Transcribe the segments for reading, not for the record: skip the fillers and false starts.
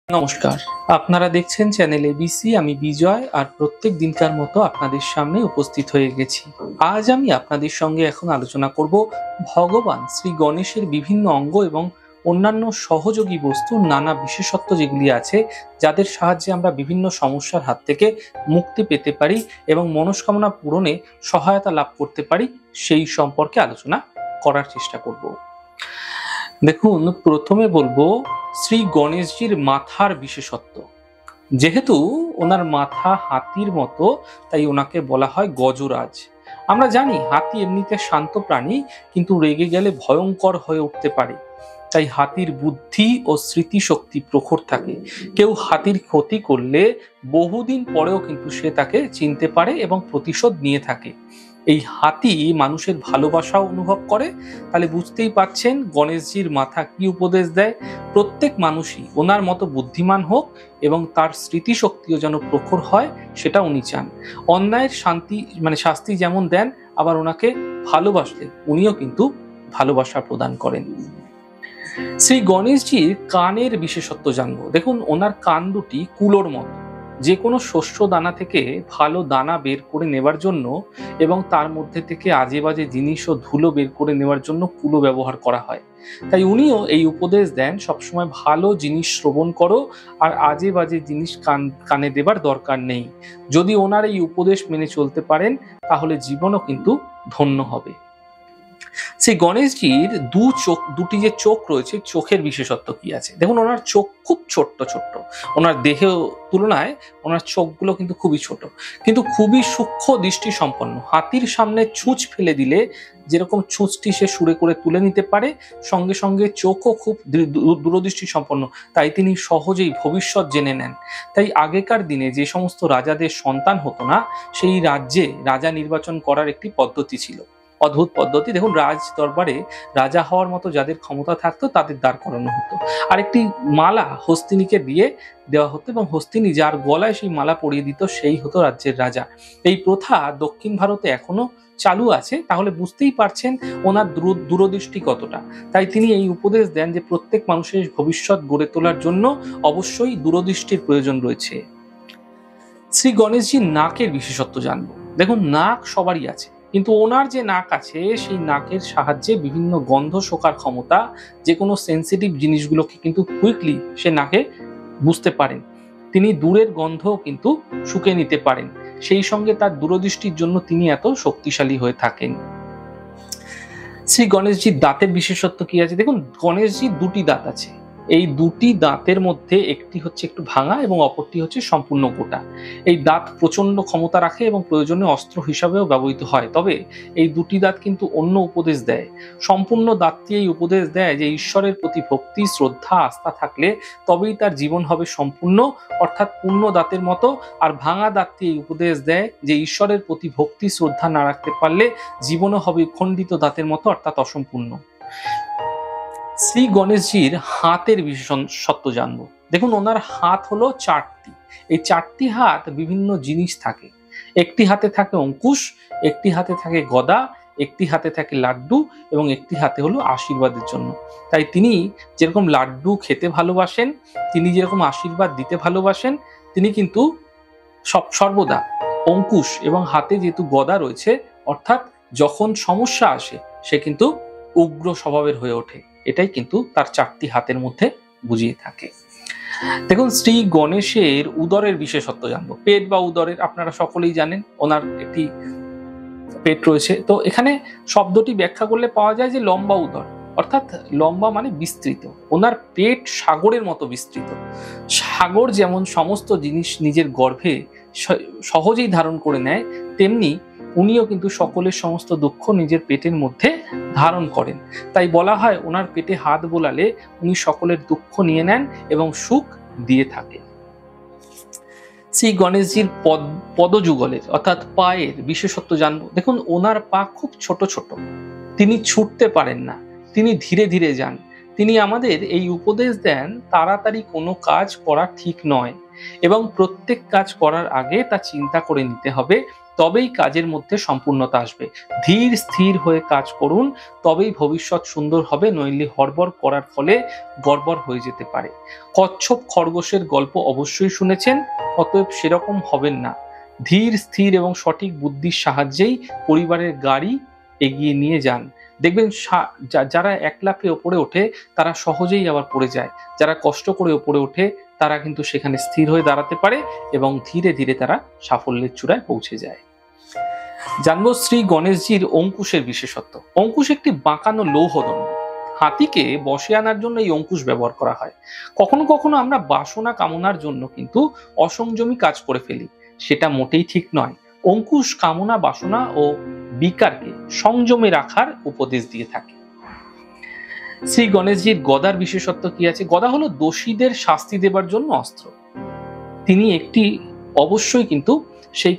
নমস্কার, আপনারা দেখছেন চ্যানেল এবিসি। আমি বিজয়, আর প্রত্যেক দিনকার মতো আপনাদের সামনে উপস্থিত হয়ে গেছি। আজ আমি আপনাদের সঙ্গে এখন আলোচনা করব ভগবান শ্রী গণেশের বিভিন্ন অঙ্গ এবং অন্যান্য সহযোগী বস্তুর নানা বিশেষত্ব যেগুলি আছে, যাদের সাহায্যে আমরা বিভিন্ন সমস্যার হাত থেকে মুক্তি পেতে পারি এবং মনস্কামনা পূরণে সহায়তা লাভ করতে পারি, সেই সম্পর্কে আলোচনা করার চেষ্টা করব। দেখুন, প্রথমে বলবো শ্রী গণেশজির মাথার বিশেষত্ব। যেহেতু ওনার মাথা হাতির মতো, তাই ওনাকে বলা হয় গজরাজ। আমরা জানি হাতি এমনিতে শান্ত প্রাণী, কিন্তু রেগে গেলে ভয়ঙ্কর হয়ে উঠতে পারে। তাই হাতির বুদ্ধি ও স্মৃতিশক্তি প্রখর থাকে। কেউ হাতির ক্ষতি করলে বহুদিন পরেও কিন্তু সে তাকে চিনতে পারে এবং প্রতিশোধ নিয়ে থাকে। এই হাতি মানুষের ভালোবাসা অনুভব করে। তাহলে বুঝতেই পাচ্ছেন গণেশজির মাথা কি উপদেশ দেয়। প্রত্যেক মানুষই ওনার মতো বুদ্ধিমান হোক এবং তার স্মৃতিশক্তিও যেন প্রখর হয়, সেটা উনি চান। অন্যায়ের শাস্তি যেমন দেন, আবার ওনাকে ভালোবাসলে উনিও কিন্তু ভালোবাসা প্রদান করেন। শ্রী গণেশজির কানের বিশেষত্ব জানবো। দেখুন, ওনার কান দুটি কুলোর মতো। যে কোনো শস্য দানা থেকে ভালো দানা বের করে নেবার জন্য এবং তার মধ্যে থেকে আজে বাজে জিনিস ও ধুলো বের করে নেওয়ার জন্য কুলো ব্যবহার করা হয়। তাই উনিও এই উপদেশ দেন, সবসময় ভালো জিনিস শ্রবণ করো, আর আজে বাজে জিনিস কানে দেবার দরকার নেই। যদি ওনার এই উপদেশ মেনে চলতে পারেন, তাহলে জীবনও কিন্তু ধন্য হবে। সেই গণেশজির দুটি যে চোখ রয়েছে, চোখের বিশেষত্ব কি আছে? দেখুন, ওনার চোখ খুব ছোট্ট ছোট্ট। ওনার দেহের তুলনায় ওনার চোখগুলো কিন্তু খুবই ছোট, কিন্তু খুবই সূক্ষ্ম দৃষ্টি সম্পন্ন। হাতির সামনে ছুঁচ ফেলে দিলে যেরকম ছুঁচটি সে সুরে করে তুলে নিতে পারে, সঙ্গে সঙ্গে চোখও খুব দূরদৃষ্টি সম্পন্ন। তাই তিনি সহজেই ভবিষ্যৎ জেনে নেন। তাই আগেকার দিনে যে সমস্ত রাজাদের সন্তান হতো না, সেই রাজ্যে রাজা নির্বাচন করার একটি পদ্ধতি ছিল, অদ্ভুত পদ্ধতি। দেখুন, রাজ দরবারে রাজা হওয়ার মতো যাদের ক্ষমতা থাকতো তাদের দাঁড় করানো হতো, আর একটি মালা হস্তিনীকে দিয়ে দেওয়া হতো, এবং হস্তিনী যার গলায় সেই মালা পরিয়ে দিত, সেই হতো রাজ্যের রাজা। এই প্রথা দক্ষিণ ভারতে এখনো চালু আছে। তাহলে বুঝতেই পারছেন ওনার দূরদৃষ্টি কতটা। তাই তিনি এই উপদেশ দেন যে প্রত্যেক মানুষের ভবিষ্যৎ গড়ে তোলার জন্য অবশ্যই দূরদৃষ্টির প্রয়োজন রয়েছে। শ্রী গণেশজির নাকের বিশেষত্ব জানবো। দেখুন, নাক সবারই আছে, কিন্তু ওনার যে নাক আছে, সেই নাকের সাহায্যে বিভিন্ন গন্ধ শোকার ক্ষমতা, যে কোনো সেন্সিটিভ জিনিসগুলোকে কিন্তু কুইকলি সে নাকে বুঝতে পারেন। তিনি দূরের গন্ধ কিন্তু শুকে নিতে পারেন। সেই সঙ্গে তার দূরদৃষ্টির জন্য তিনি এত শক্তিশালী হয়ে থাকেন। শ্রী গণেশজির দাঁতের বিশেষত্ব কি আছে? দেখুন, গণেশজির দুটি দাঁত আছে। এই দুটি দাঁতের মধ্যে একটি হচ্ছে একটু ভাঙা এবং অপরটি হচ্ছে সম্পূর্ণ গোটা। এই দাঁত প্রচন্ড ক্ষমতা রাখে এবং প্রয়োজনে অস্ত্র হিসাবেও ব্যবহৃত হয়। তবে এই দুটি দাঁত কিন্তু অন্য উপদেশ দেয়। সম্পূর্ণ দাঁতটি এই উপদেশ দেয় যে ঈশ্বরের প্রতি ভক্তি, শ্রদ্ধা, আস্থা থাকলে তবেই তার জীবন হবে সম্পূর্ণ, অর্থাৎ পূর্ণ দাঁতের মতো। আর ভাঙা দাঁতটি এই উপদেশ দেয় যে ঈশ্বরের প্রতি ভক্তি, শ্রদ্ধা না রাখতে পারলে জীবনও হবে খণ্ডিত দাঁতের মতো, অর্থাৎ অসম্পূর্ণ। শ্রী গণেশজির হাতের বিশেষত্ব জানবো। দেখুন, ওনার হাত হলো চারটি। এই চারটি হাত বিভিন্ন জিনিস থাকে। একটি হাতে থাকে অঙ্কুশ, একটি হাতে থাকে গদা, একটি হাতে থাকে লাড্ডু, এবং একটি হাতে হলো আশীর্বাদের জন্য। তাই তিনি যেরকম লাড্ডু খেতে ভালোবাসেন, তিনি যেরকম আশীর্বাদ দিতে ভালোবাসেন, তিনি কিন্তু সর্বদা অঙ্কুশ এবং হাতে যেহেতু গদা রয়েছে, অর্থাৎ যখন সমস্যা আসে সে কিন্তু উগ্র স্বভাবের হয়ে ওঠে। এটাই কিন্তু তার চারটি হাতের মধ্যে বুঝিয়ে থাকে। দেখুন, শ্রী গণেশের উদরের বিশেষত্ব জানবো। পেট বা উদরের আপনারা সকলেই জানেন, ওনার একটি পেট রয়েছে। তো এখানে শব্দটি ব্যাখ্যা করলে পাওয়া যায় যে লম্বা উদর, অর্থাৎ লম্বা মানে বিস্তৃত। ওনার পেট সাগরের মতো বিস্তৃত। সাগর যেমন সমস্ত জিনিস নিজের গর্ভে সহজেই ধারণ করে নেয়, তেমনি উনিও কিন্তু সকলের সমস্ত দুঃখ নিজের পেটের মধ্যে ধারণ করেন। তাই বলা হয় ওনার পেটে হাত বোলালে উনি সকলের দুঃখ নিয়ে নেন এবং সুখ দিয়ে থাকেন। শ্রী গণেশজির পদযুগলের অর্থাৎ পায়ের বিশেষত্ব জানবো। দেখুন, ওনার পা খুব ছোট ছোট। তিনি ছুটতে পারেন না, তিনি ধীরে ধীরে যান। তিনি আমাদের এই উপদেশ দেন, তাড়াতাড়ি কোনো কাজ করা ঠিক নয় এবং প্রত্যেক কাজ করার আগে তা চিন্তা করে নিতে হবে তবেই কাজের মধ্যে সম্পূর্ণতা আসবে। ধীর স্থির হয়ে কাজ করুন, তবেই ভবিষ্যৎ সুন্দর হবে, নইলে হড়বড় করার ফলে গড়বড় হয়ে যেতে পারে। কচ্ছপ খরগোশের গল্প অবশ্যই শুনেছেন, অতএব সেরকম হবেন না। ধীর স্থির এবং সঠিক বুদ্ধির সাহায্যেই পরিবারের গাড়ি এগিয়ে নিয়ে যান। দেখবেন যারা এক লাফে ওপরে ওঠে তারা সহজেই আবার পড়ে যায়, যারা কষ্ট করে ওপরে ওঠে তারা কিন্তু সেখানে স্থির হয়ে দাঁড়াতে পারে এবং ধীরে ধীরে তারা সাফল্যের চূড়ায় পৌঁছে যায়। জানবো শ্রী গণেশজির অঙ্কুশের বিশেষত্ব। অঙ্কুশ একটি বাঁকানো লৌহদণ্ড। হাতিকে বশে আনার জন্য এই অঙ্কুশ ব্যবহার করা হয়। কখনো কখনো আমরা বাসনা কামনার জন্য কিন্তু অসংযমী কাজ করে ফেলি, সেটা মোটেই ঠিক নয়। অঙ্কুশ কামনা, বাসনা ও বিকারকে সংযমে রাখার উপদেশ দিয়ে থাকে। শ্রী গণেশজির গদার বিশেষত্ব কি আছে? গদা হলো দোষীদের শাস্তি দেবার জন্য অস্ত্র। তিনি একটি অবশ্যই কিন্তু সেই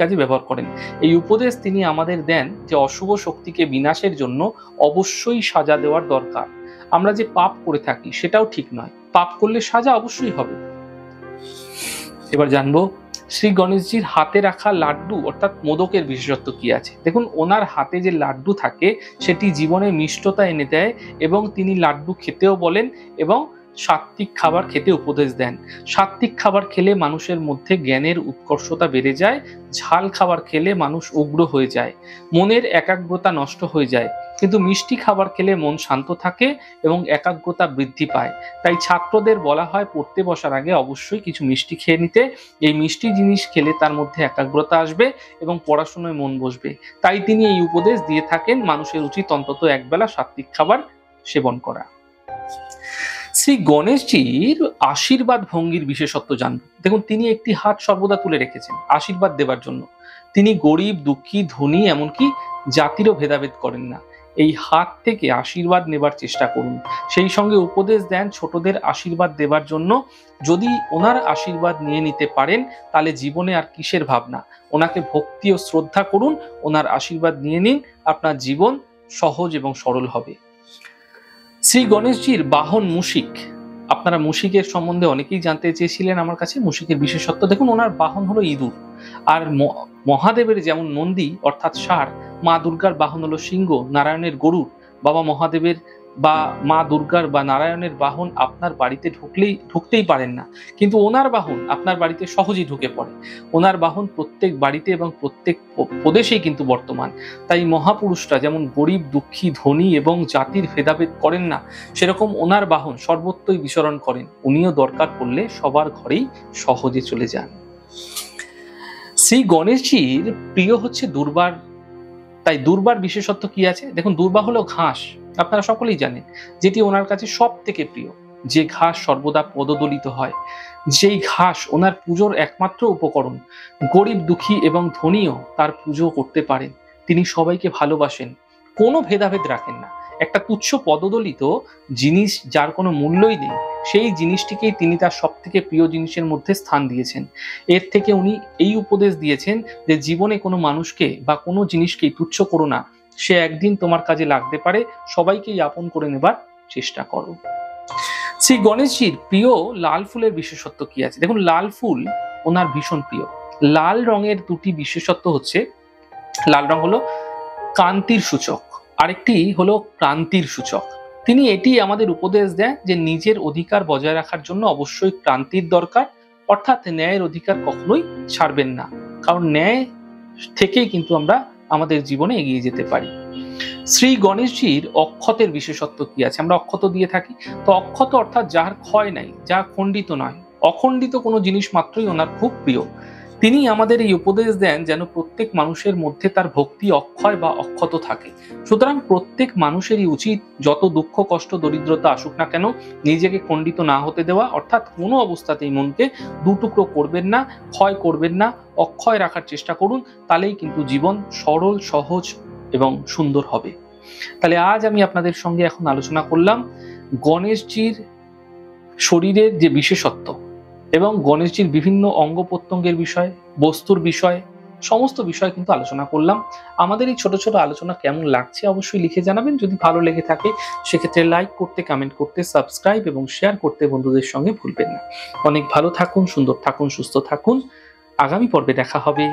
কাজে ব্যবহার করেন। এই উপদেশ তিনি আমাদের দেন যে অশুভ শক্তিকে বিনাশের জন্য অবশ্যই সাজা দেওয়ার দরকার। আমরা যে পাপ করে থাকি সেটাও ঠিক নয়, পাপ করলে সাজা অবশ্যই হবে। এবার জানবো শ্রী গণেশজির হাতে রাখা লাড্ডু অর্থাৎ মোদকের বিশেষত্ব কি আছে। দেখুন, ওনার হাতে যে লাড্ডু থাকে সেটি জীবনে মিষ্টতা এনে দেয় এবং তিনি লাড্ডু খেতেও বলেন এবং সাত্ত্বিক খাবার খেতে উপদেশ দেন। সাত্ত্বিক খাবার খেলে মানুষের মধ্যে জ্ঞানের উৎকর্ষতা বেড়ে যায়, ঝাল খাবার খেলে মানুষ উগ্র হয়ে যায়, মনের একাগ্রতা নষ্ট হয়ে যায়। কিন্তু মিষ্টি খাবার খেলে মন শান্ত থাকে এবং একাগ্রতা বৃদ্ধি পায়। তাই ছাত্রদের বলা হয় পড়তে বসার আগে অবশ্যই কিছু মিষ্টি খেয়ে নিতে। এই মিষ্টি জিনিস খেলে তার মধ্যে একাগ্রতা আসবে এবং পড়াশোনায় মন বসবে। তাই তিনি এই উপদেশ দিয়ে থাকেন মানুষের উচিত অন্তত একবেলা সাত্ত্বিক খাবার সেবন করা। শ্রী গণেশজির আশীর্বাদ ভঙ্গির বিশেষত্ব জানব। দেখুন, তিনি একটি হাত সর্বদা তুলে রেখেছেন আশীর্বাদ দেবার জন্য। তিনি গরিব, দুঃখী, ধনী এমনকি জাতিরও ভেদাভেদ করেন না। এই হাত থেকে আশীর্বাদ নেবার চেষ্টা করুন। সেই সঙ্গে উপদেশ দেন ছোটদের আশীর্বাদ দেবার জন্য। যদি ওনার আশীর্বাদ নিয়ে নিতে পারেন তাহলে জীবনে আর কিসের ভাবনা। ওনাকে ভক্তি ও শ্রদ্ধা করুন, ওনার আশীর্বাদ নিয়ে নিন, আপনার জীবন সহজ এবং সরল হবে। শ্রী গণেশজির বাহন মুশিক। আপনারা মুশিকের সম্বন্ধে অনেকেই জানতে চেয়েছিলেন আমার কাছে। মুশিকের বিশেষত্ব দেখুন, ওনার বাহন হলো ইঁদুর। আর মহাদেবের যেমন নন্দী অর্থাৎ ষাঁড়, মা দুর্গার বাহন হলো সিংহ, নারায়ণের গরুড়। বাবা মহাদেবের বা মা দুর্গার বা নারায়ণের বাহন আপনার বাড়িতে ঢুকতেই পারেন না, কিন্তু ওনার বাহন আপনার বাড়িতে সহজেই ঢুকে পড়ে। ওনার বাহন প্রত্যেক বাড়িতে এবং প্রত্যেক প্রদেশেই কিন্তু বর্তমান। তাই মহাপুরুষরা যেমন গরিব, দুঃখী, ধনী এবং জাতির ভেদাভেদ করেন না, সেরকম ওনার বাহন সর্বত্রই বিচরণ করেন। উনিও দরকার পড়লে সবার ঘরেই সহজে চলে যান। শ্রী গণেশজির প্রিয় হচ্ছে দুর্বার। তাই দুর্বার বিশেষত্ব কি আছে? দেখুন, দুর্বা হলো ঘাস, আপনারা সকলেই জানেন, যেটি ওনার কাছে সব থেকে প্রিয়। যে ঘাস সর্বদা পদদলিত হয়, যেই ঘাস ওনার পুজোর একমাত্র উপকরণ। গরিব, দুঃখী এবং ধনীও তার পুজো করতে পারেন। তিনি সবাইকে ভালোবাসেন, কোনো ভেদাভেদ রাখেন না। একটা তুচ্ছ পদদলিত জিনিস যার কোনো মূল্যই নেই, সেই জিনিসটিকেই তিনি তার সব থেকে প্রিয় জিনিসের মধ্যে স্থান দিয়েছেন। এর থেকে উনি এই উপদেশ দিয়েছেন যে জীবনে কোনো মানুষকে বা কোনো জিনিসকেই তুচ্ছ করো না, সে একদিন তোমার কাজে লাগতে পারে। সবাইকেই আপন করে নেবার চেষ্টা করো। শ্রী গণেশজির প্রিয় লাল ফুলের বিশেষত্ব কি আছে? দেখুন, লাল ফুল ওনার ভীষণ প্রিয়। লাল রঙের দুটি বিশেষত্ব হচ্ছে, লাল রং হলো কান্তির সূচক, আরেকটি হলো ক্রান্তির সূচক। তিনি এটি আমাদের উপদেশ দেন যে নিজের অধিকার বজায় রাখার জন্য অবশ্যই ক্রান্তির দরকার, অর্থাৎ ন্যায়ের অধিকার কখনোই ছাড়বেন না, কারণ ন্যায় থেকেই কিন্তু আমরা আমাদের জীবনে এগিয়ে যেতে পারি। শ্রী গণেশজির অক্ষতের বিশেষত্ব কি আছে? আমরা অক্ষত দিয়ে থাকি। তো অক্ষত অর্থাৎ যার ক্ষয় নাই, যা খণ্ডিত নয়, অখণ্ডিত কোনো জিনিস মাত্রই ওনার খুব প্রিয়। তিনি আমাদের এই উপদেশ দেন যেন প্রত্যেক মানুষের মধ্যে তার ভক্তি অক্ষয় বা অক্ষত থাকে। সুতরাং প্রত্যেক মানুষেরই উচিত যত দুঃখ, কষ্ট, দরিদ্রতা আসুক না কেন নিজেকে খণ্ডিত না হতে দেওয়া, অর্থাৎ কোনো অবস্থাতেই মনকে দুটুকরো করবেন না, ক্ষয় করবেন না, অক্ষয় রাখার চেষ্টা করুন। তাহলেই কিন্তু জীবন সরল, সহজ এবং সুন্দর হবে। তাহলে আজ আমি আপনাদের সঙ্গে এখন আলোচনা করলাম গণেশজির শরীরের যে বিশেষত্ব এবং গণেশজির বিভিন্ন অঙ্গ প্রত্যঙ্গের বিষয়, বস্তুর বিষয়, সমস্ত বিষয় কিন্তু আলোচনা করলাম। আমাদের এই ছোট ছোট আলোচনা কেমন লাগছে অবশ্যই লিখে জানাবেন। যদি ভালো লেগে থাকে সেক্ষেত্রে লাইক করতে, কমেন্ট করতে, সাবস্ক্রাইব এবং শেয়ার করতে বন্ধুদের সঙ্গে ভুলবেন না। অনেক ভালো থাকুন, সুন্দর থাকুন, সুস্থ থাকুন। আগামী পর্বে দেখা হবে।